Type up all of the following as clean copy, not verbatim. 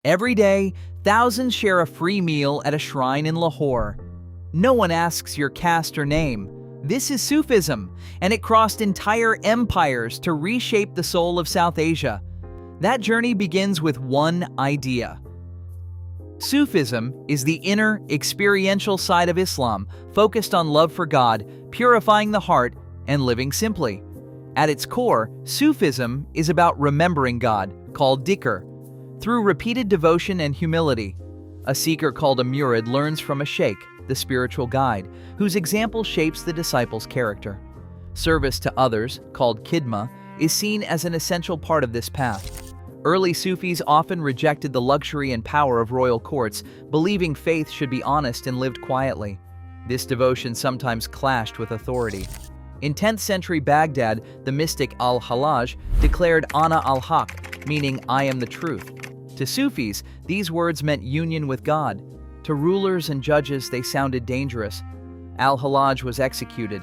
Every day, thousands share a free meal at a shrine in Lahore. No one asks your caste or name. This is Sufism, and it crossed entire empires to reshape the soul of South Asia. That journey begins with one idea. Sufism is the inner, experiential side of Islam, focused on love for God, purifying the heart, and living simply. At its core, Sufism is about remembering God, called dhikr, through repeated devotion and humility. A seeker called a murid learns from a sheikh, the spiritual guide, whose example shapes the disciple's character. Service to others, called khidma, is seen as an essential part of this path. Early Sufis often rejected the luxury and power of royal courts, believing faith should be honest and lived quietly. This devotion sometimes clashed with authority. In 10th century Baghdad, the mystic al-Hallaj declared Ana al-Haq, meaning I am the truth. To Sufis, these words meant union with God. To rulers and judges, they sounded dangerous. Al-Hallaj was executed,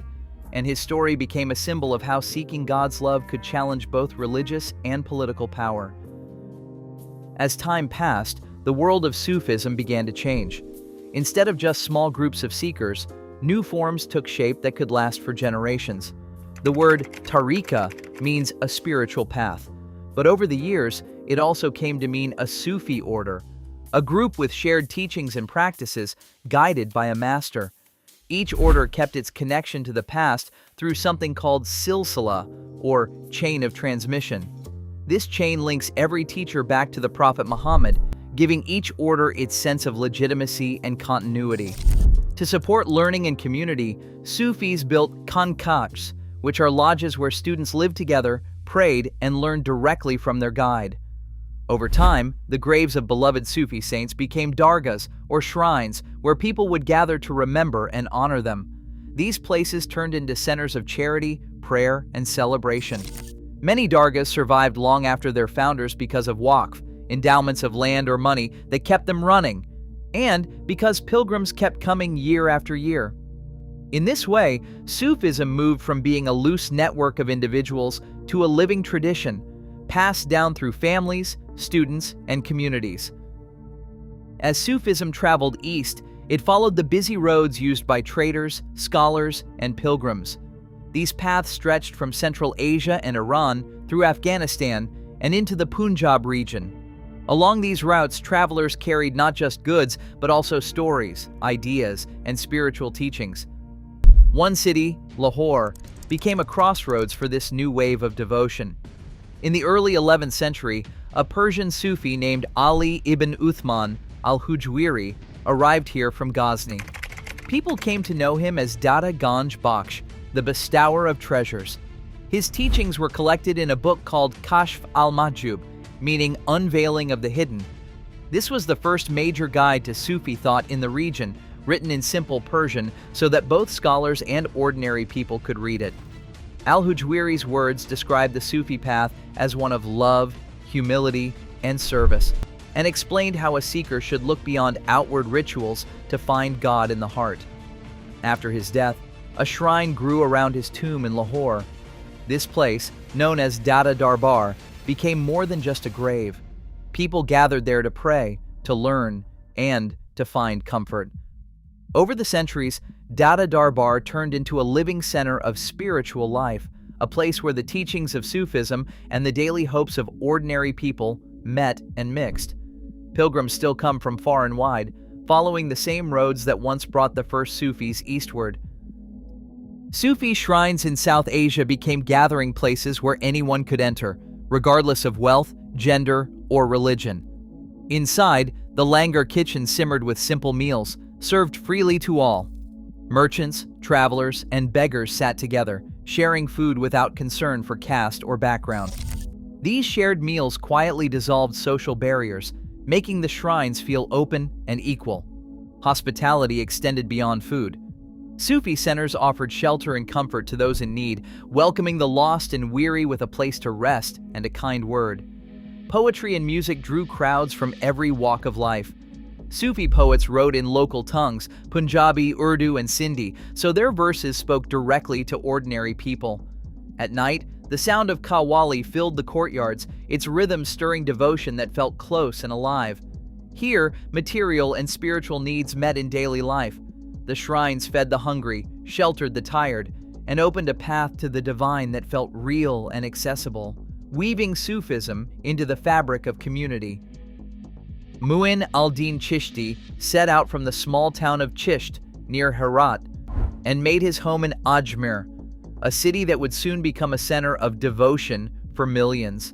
and his story became a symbol of how seeking God's love could challenge both religious and political power. As time passed, the world of Sufism began to change. Instead of just small groups of seekers, new forms took shape that could last for generations. The word tariqa means a spiritual path, but over the years, it also came to mean a Sufi order, a group with shared teachings and practices guided by a master. Each order kept its connection to the past through something called silsila, or chain of transmission. This chain links every teacher back to the Prophet Muhammad, giving each order its sense of legitimacy and continuity. To support learning and community, Sufis built khanqahs, which are lodges where students lived together, prayed, and learned directly from their guide. Over time, the graves of beloved Sufi saints became dargahs, or shrines, where people would gather to remember and honor them. These places turned into centers of charity, prayer, and celebration. Many dargahs survived long after their founders because of waqf, endowments of land or money that kept them running, and because pilgrims kept coming year after year. In this way, Sufism moved from being a loose network of individuals to a living tradition, passed down through families, students, and communities. As Sufism traveled east, it followed the busy roads used by traders, scholars, and pilgrims. These paths stretched from Central Asia and Iran through Afghanistan and into the Punjab region. Along these routes, travelers carried not just goods, but also stories, ideas, and spiritual teachings. One city, Lahore, became a crossroads for this new wave of devotion. In the early 11th century, a Persian Sufi named Ali ibn Uthman al-Hujwiri arrived here from Ghazni. People came to know him as Data Ganj Bakhsh, the bestower of treasures. His teachings were collected in a book called Kashf al-Mahjub, meaning unveiling of the hidden. This was the first major guide to Sufi thought in the region, written in simple Persian so that both scholars and ordinary people could read it. Al-Hujwiri's words described the Sufi path as one of love, humility, and service, and explained how a seeker should look beyond outward rituals to find God in the heart. After his death, a shrine grew around his tomb in Lahore. This place, known as Data Darbar, became more than just a grave. People gathered there to pray, to learn, and to find comfort. Over the centuries, Data Darbar turned into a living center of spiritual life, a place where the teachings of Sufism and the daily hopes of ordinary people met and mixed. Pilgrims still come from far and wide, following the same roads that once brought the first Sufis eastward. Sufi shrines in South Asia became gathering places where anyone could enter, regardless of wealth, gender, or religion. Inside, the langar kitchen simmered with simple meals, served freely to all. Merchants, travelers, and beggars sat together, sharing food without concern for caste or background. These shared meals quietly dissolved social barriers, making the shrines feel open and equal. Hospitality extended beyond food. Sufi centers offered shelter and comfort to those in need, welcoming the lost and weary with a place to rest and a kind word. Poetry and music drew crowds from every walk of life. Sufi poets wrote in local tongues, Punjabi, Urdu, and Sindhi, so their verses spoke directly to ordinary people. At night, the sound of qawwali filled the courtyards, its rhythm stirring devotion that felt close and alive. Here, material and spiritual needs met in daily life. The shrines fed the hungry, sheltered the tired, and opened a path to the divine that felt real and accessible, weaving Sufism into the fabric of community. Mu'in al-Din Chishti set out from the small town of Chisht, near Herat, and made his home in Ajmer, a city that would soon become a center of devotion for millions.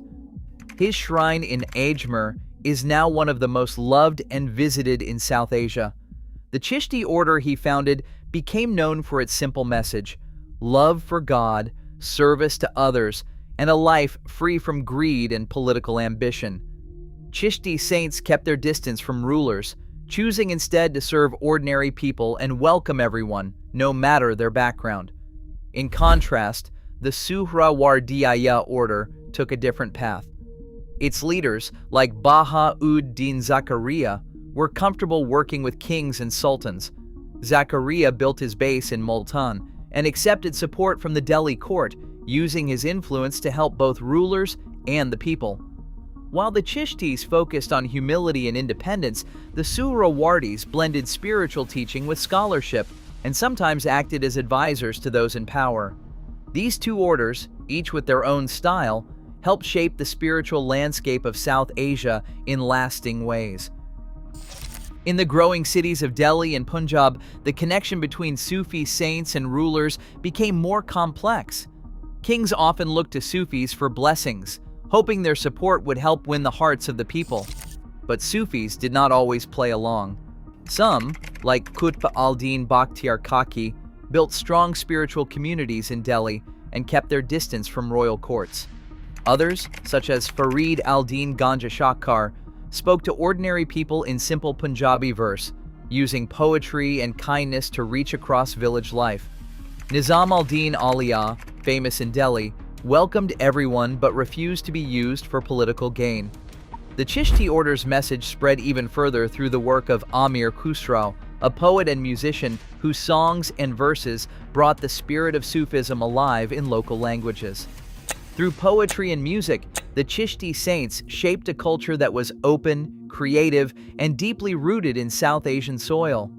His shrine in Ajmer is now one of the most loved and visited in South Asia. The Chishti order he founded became known for its simple message: love for God, service to others, and a life free from greed and political ambition. Chishti saints kept their distance from rulers, choosing instead to serve ordinary people and welcome everyone, no matter their background. In contrast, the Suhrawardiyya order took a different path. Its leaders, like Baha-ud-Din Zakaria, were comfortable working with kings and sultans. Zakaria built his base in Multan and accepted support from the Delhi court, using his influence to help both rulers and the people. While the Chishtis focused on humility and independence, the Suhrawardis blended spiritual teaching with scholarship and sometimes acted as advisors to those in power. These two orders, each with their own style, helped shape the spiritual landscape of South Asia in lasting ways. In the growing cities of Delhi and Punjab, the connection between Sufi saints and rulers became more complex. Kings often looked to Sufis for blessings, hoping their support would help win the hearts of the people. But Sufis did not always play along. Some, like Qutb al-Din Bakhtiar Kaki, built strong spiritual communities in Delhi and kept their distance from royal courts. Others, such as Farid al-Din Ganja Shakkar, spoke to ordinary people in simple Punjabi verse, using poetry and kindness to reach across village life. Nizam al-Din Auliya, famous in Delhi, welcomed everyone but refused to be used for political gain. The Chishti order's message spread even further through the work of Amir Khusrau, a poet and musician whose songs and verses brought the spirit of Sufism alive in local languages. Through poetry and music, the Chishti saints shaped a culture that was open, creative, and deeply rooted in South Asian soil.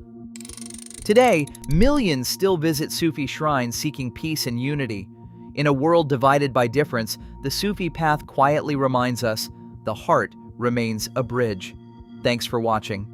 Today, millions still visit Sufi shrines seeking peace and unity. In a world divided by difference, the Sufi path quietly reminds us the heart remains a bridge. Thanks for watching.